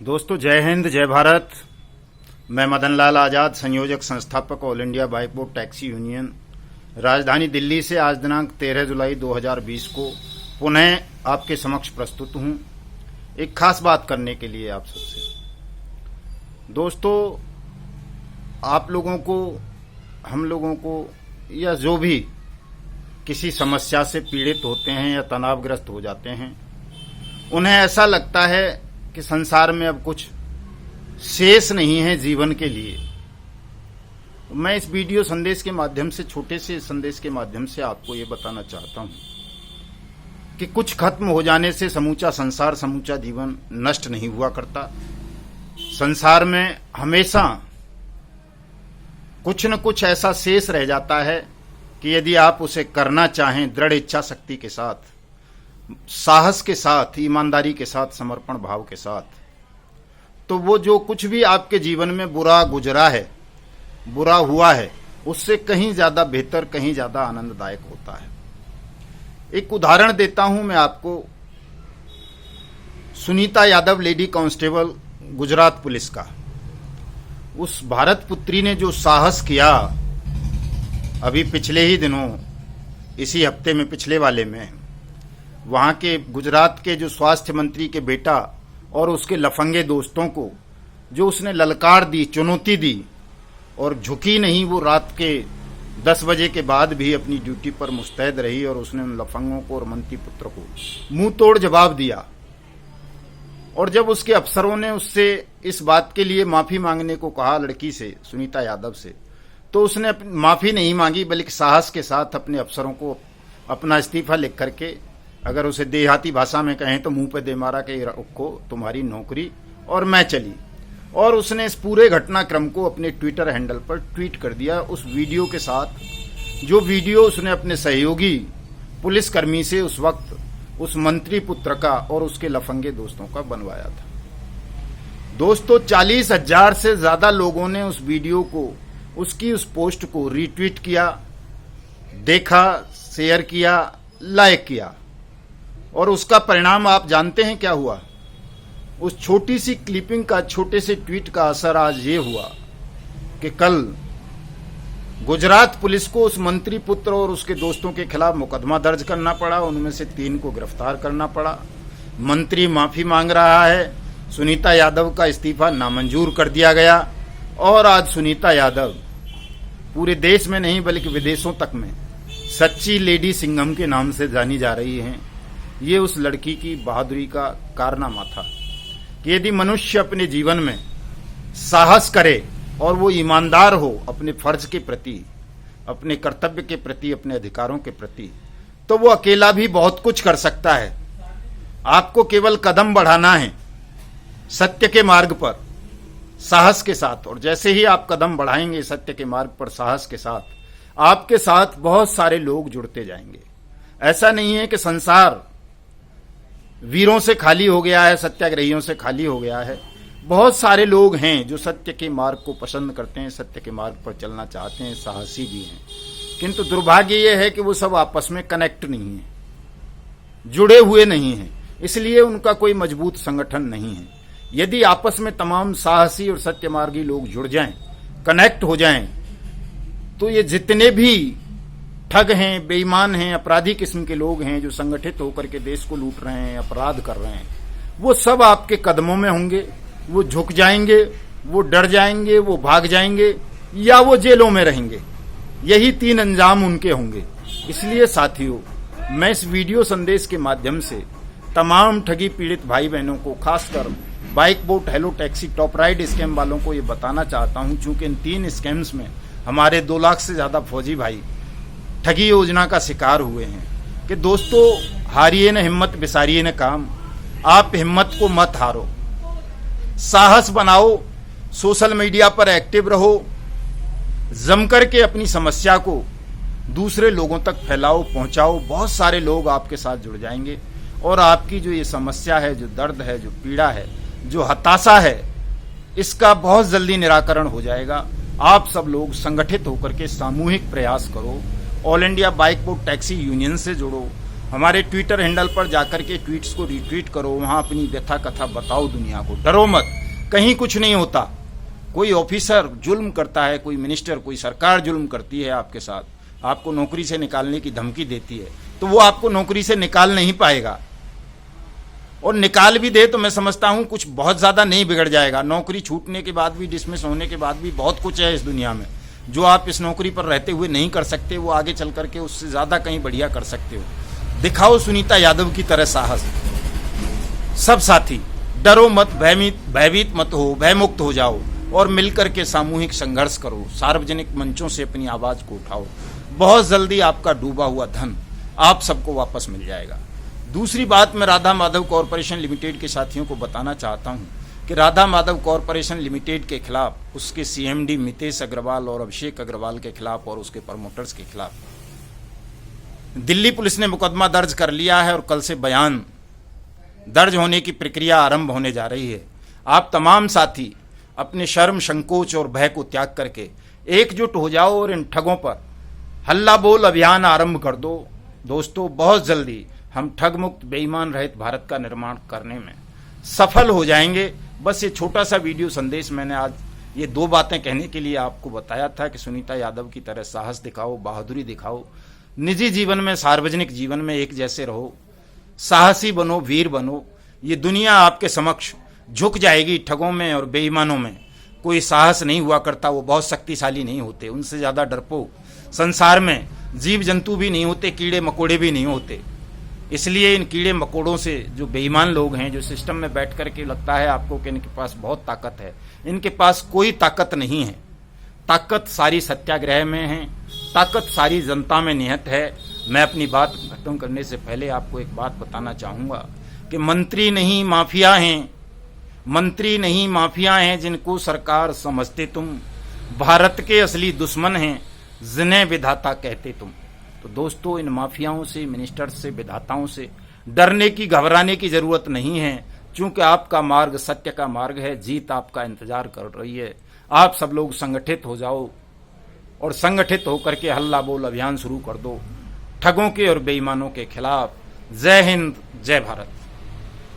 दोस्तों जय हिंद जय भारत। मैं मदन लाल आजाद, संयोजक संस्थापक all India bike boat taxi union, राजधानी दिल्ली से आज दिनांक 13 जुलाई 2020 को पुनः आपके समक्ष प्रस्तुत हूं एक खास बात करने के लिए आप सबसे। दोस्तों, आप लोगों को, हम लोगों को, या जो भी किसी समस्या से पीड़ित होते हैं या तनावग्रस्त हो जाते हैं, उन्हें ऐसा लगता है कि संसार में अब कुछ शेष नहीं है जीवन के लिए। मैं इस वीडियो संदेश के माध्यम से, छोटे से संदेश के माध्यम से आपको ये बताना चाहता हूं कि कुछ खत्म हो जाने से समूचा संसार, समूचा जीवन नष्ट नहीं हुआ करता। संसार में हमेशा कुछ न कुछ ऐसा शेष रह जाता है कि यदि आप उसे करना चाहें दृढ़ इच्छा शक्ति के साथ, साहस के साथ, ईमानदारी के साथ, समर्पण भाव के साथ, तो वो जो कुछ भी आपके जीवन में बुरा गुजरा है, बुरा हुआ है, उससे कहीं ज्यादा बेहतर, कहीं ज्यादा आनंददायक होता है। एक उदाहरण देता हूं मैं आपको, Sunita Yadav, lady constable, Gujarat police का। उस भारत पुत्री ने जो साहस किया, अभी पिछले ही दिनों, इसी हफ्ते में, पिछले वाले में, वहां के गुजरात के जो स्वास्थ्य मंत्री के बेटा और उसके लफंगे दोस्तों को जो उसने ललकार दी, चुनौती दी, और झुकी नहीं। वो रात के 10 बजे के बाद भी अपनी ड्यूटी पर मुस्तैद रही और उसने उन लफंगों को और मंत्री पुत्र को मुंह तोड़ जवाब दिया। और जब उसके अफसरों ने उससे इस बात के लिए माफी मांगने को कहा, लड़की से, सुनीता यादव से, तो उसने माफी नहीं मांगी, बल्कि साहस के साथ अपने अफसरों को अपना इस्तीफा लिख करके, अगर उसे देहाती भाषा में कहें तो मुंह पे दे मारा कि रखो तुम्हारी नौकरी, और मैं चली। और उसने इस पूरे घटनाक्रम को अपने ट्विटर हैंडल पर ट्वीट कर दिया, उस वीडियो के साथ, जो वीडियो उसने अपने सहयोगी पुलिसकर्मी से उस वक्त, उस मंत्री पुत्र का और उसके लफंगे दोस्तों का बनवाया था। दोस्तों, 40,000 से ज्यादा लोगों ने उस वीडियो को, उसकी उस पोस्ट को रीट्वीट किया, देखा, शेयर किया, लाइक किया। और उसका परिणाम आप जानते हैं क्या हुआ? उस छोटी सी क्लिपिंग का, छोटे से ट्वीट का असर आज ये हुआ कि कल गुजरात पुलिस को उस मंत्री पुत्र और उसके दोस्तों के खिलाफ मुकदमा दर्ज करना पड़ा। उनमें से 3 को गिरफ्तार करना पड़ा। मंत्री माफी मांग रहा है। सुनीता यादव का इस्तीफा नामंजूर कर दिया गया। और आज सुनीता यादव पूरे देश में नहीं बल्कि विदेशों तक में सच्ची लेडी सिंघम के नाम से जानी जा रही हैं। ये उस लड़की की बहादुरी का कारनामा था कि यदि मनुष्य अपने जीवन में साहस करे और वो ईमानदार हो अपने फर्ज के प्रति, अपने कर्तव्य के प्रति, अपने अधिकारों के प्रति, तो वो अकेला भी बहुत कुछ कर सकता है। आपको केवल कदम बढ़ाना है सत्य के मार्ग पर साहस के साथ। और जैसे ही आप कदम बढ़ाएंगे सत्य के मार्ग पर साहस के साथ, आपके साथ बहुत सारे लोग जुड़ते जाएंगे। ऐसा नहीं है कि संसार वीरों से खाली हो गया है, सत्याग्रहियों से खाली हो गया है। बहुत सारे लोग हैं जो सत्य के मार्ग को पसंद करते हैं, सत्य के मार्ग पर चलना चाहते हैं, साहसी भी हैं। किंतु दुर्भाग्य यह है कि वो सब आपस में कनेक्ट नहीं है, जुड़े हुए नहीं हैं, इसलिए उनका कोई मजबूत संगठन नहीं है। यदि आपस में तमाम साहसी और सत्यमार्गी लोग जुड़ जाएं, कनेक्ट हो जाएं, तो ये जितने भी ठग हैं, बेईमान हैं, अपराधी किस्म के लोग हैं जो संगठित होकर के देश को लूट रहे हैं, अपराध कर रहे हैं, वो सब आपके कदमों में होंगे। वो झुक जाएंगे, वो डर जाएंगे, वो भाग जाएंगे, या वो जेलों में रहेंगे। यही 3 अंजाम उनके होंगे। इसलिए साथियों, मैं इस वीडियो संदेश के माध्यम से तमाम ठगी पीड़ित भाई बहनों को, खासकर bike boat, hello taxi, top ride scam वालों को ये बताना चाहता हूं, चूंकि इन 3 स्कैम्स में हमारे 2 लाख से ज्यादा फौजी भाई ठगी योजना का शिकार हुए हैं, कि दोस्तों, हारिए न हिम्मत, बिसारिए न काम। आप हिम्मत को मत हारो, साहस बनाओ, सोशल मीडिया पर एक्टिव रहो, जम करके अपनी समस्या को दूसरे लोगों तक फैलाओ, पहुंचाओ। बहुत सारे लोग आपके साथ जुड़ जाएंगे और आपकी जो ये समस्या है, जो दर्द है, जो पीड़ा है, जो हताशा है, इसका बहुत जल्दी निराकरण हो जाएगा। आप सब लोग संगठित होकर के सामूहिक प्रयास करो, all India bike boat taxi union से जुड़ो, हमारे ट्विटर हैंडल पर जाकर के ट्वीट्स को रिट्वीट करो, वहां अपनी व्यथा कथा बताओ दुनिया को। डरो मत, कहीं कुछ नहीं होता। कोई ऑफिसर जुल्म करता है, कोई मिनिस्टर, कोई सरकार जुल्म करती है आपके साथ, आपको नौकरी से निकालने की धमकी देती है, तो वो आपको नौकरी से निकाल नहीं पाएगा। और निकाल भी दे तो मैं समझता हूं कुछ बहुत ज्यादा नहीं बिगड़ जाएगा। नौकरी छूटने के बाद भी, डिसमिस होने के बाद भी बहुत कुछ है इस दुनिया में जो आप इस नौकरी पर रहते हुए नहीं कर सकते, वो आगे चल करके उससे ज्यादा कहीं बढ़िया कर सकते हो। दिखाओ सुनीता यादव की तरह साहस। सब साथी डरो मत, भयभीत मत हो, भयमुक्त हो जाओ और मिलकर के सामूहिक संघर्ष करो। सार्वजनिक मंचों से अपनी आवाज को उठाओ। बहुत जल्दी आपका डूबा हुआ धन आप सबको वापस मिल जाएगा। दूसरी बात मैं राधा माधव कॉरपोरेशन लिमिटेड के साथियों को बताना चाहता हूं कि राधा माधव कॉरपोरेशन लिमिटेड के खिलाफ, उसके सीएमडी मितेश अग्रवाल और अभिषेक अग्रवाल के खिलाफ और उसके प्रमोटर्स के खिलाफ दिल्ली पुलिस ने मुकदमा दर्ज कर लिया है और कल से बयान दर्ज होने की प्रक्रिया आरंभ होने जा रही है। आप तमाम साथी अपने शर्म, संकोच और भय को त्याग करके एकजुट हो जाओ और इन ठगों पर हल्ला बोल अभियान आरंभ कर दो। दोस्तों, बहुत जल्दी हम ठग मुक्त, बेईमान रहित भारत का निर्माण करने में सफल हो जाएंगे। बस ये छोटा सा वीडियो संदेश मैंने आज ये दो बातें कहने के लिए आपको बताया था कि सुनीता यादव की तरह साहस दिखाओ, बहादुरी दिखाओ, निजी जीवन में, सार्वजनिक जीवन में एक जैसे रहो, साहसी बनो, वीर बनो। ये दुनिया आपके समक्ष झुक जाएगी। ठगों में और बेईमानों में कोई साहस नहीं हुआ करता, वो बहुत शक्तिशाली नहीं होते, उनसे ज्यादा डरपोक संसार में जीव जंतु भी नहीं होते, कीड़े मकोड़े भी नहीं होते। इसलिए इन कीड़े मकोड़ों से, जो बेईमान लोग हैं, जो सिस्टम में बैठ करके लगता है आपको कि इनके पास बहुत ताकत है, इनके पास कोई ताकत नहीं है। ताकत सारी सत्याग्रह में है, ताकत सारी जनता में निहित है। मैं अपनी बात खत्म करने से पहले आपको एक बात बताना चाहूंगा कि मंत्री नहीं माफिया हैं, मंत्री नहीं माफिया हैं जिनको सरकार समझते तुम, भारत के असली दुश्मन हैं जिन्हें विधाता कहते तुम। तो दोस्तों, इन माफियाओं से, मिनिस्टर्स से, विधाताओं से डरने की, घबराने की जरूरत नहीं है, क्योंकि आपका मार्ग सत्य का मार्ग है। जीत आपका इंतजार कर रही है। आप सब लोग संगठित हो जाओ और संगठित होकर के हल्ला बोल अभियान शुरू कर दो ठगों के और बेईमानों के खिलाफ। जय हिंद, जय भारत।